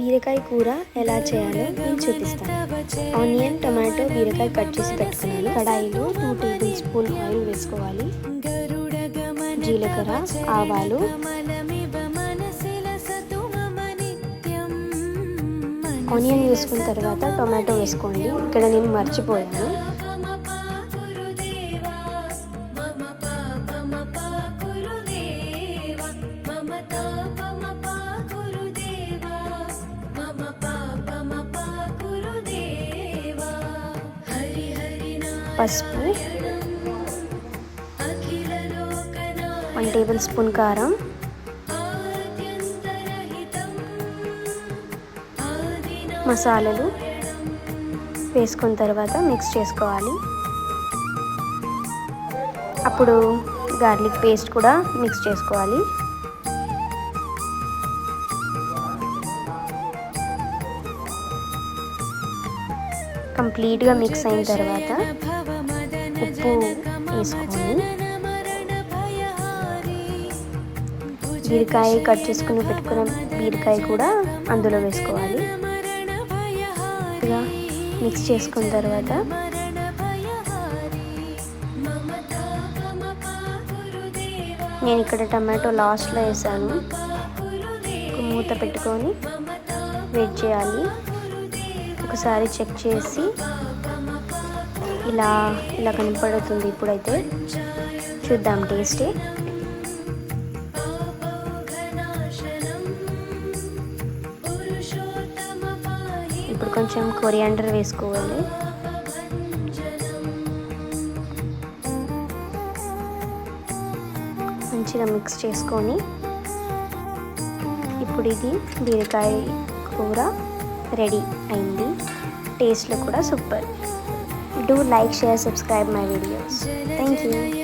బీరకాయ కూర ఎలా చేయాలో నేను చూపిస్తాను. ఆనియన్, టమాటో, బీరకాయ కట్ చేసి పెట్టుకున్నాను. కడాయిలో 2 టేబుల్ స్పూన్ ఆయిల్ వేసుకోవాలి. జీలకర్ర, ఆవాలు, ఆనియన్ వేసుకున్న తర్వాత టొమాటో వేసుకోండి. ఇక్కడ నేను మర్చిపోయాను. పసుపు, 1 టేబుల్ స్పూన్ కారం, మసాలాలు వేసుకున్న తర్వాత మిక్స్ చేసుకోవాలి. అప్పుడు గార్లిక్ పేస్ట్ కూడా మిక్స్ చేసుకోవాలి. కంప్లీట్గా మిక్స్ అయిన తర్వాత ఉప్పు వేసుకొని బీరకాయ కట్ చేసుకుని పెట్టుకున్న బీరకాయ కూడా అందులో వేసుకోవాలి. మిక్స్ చేసుకున్న తర్వాత నేను ఇక్కడ టమాటో లాస్ట్లో వేసాను. మూత పెట్టుకొని వెయిట్ చేయాలి. ఒకసారి చెక్ చేసి ఇలా కనపడుతుంది. ఇప్పుడైతే చూద్దాం టేస్ట్. ఇప్పుడు కొంచెం కొరియాండర్ వేసుకోవాలి. మంచిగా మిక్స్ చేసుకొని ఇప్పుడు ఇది బీరకాయ కూర రెడీ అయింది. టేస్ట్లో కూడా super. Do like, share, subscribe my videos. Thank you.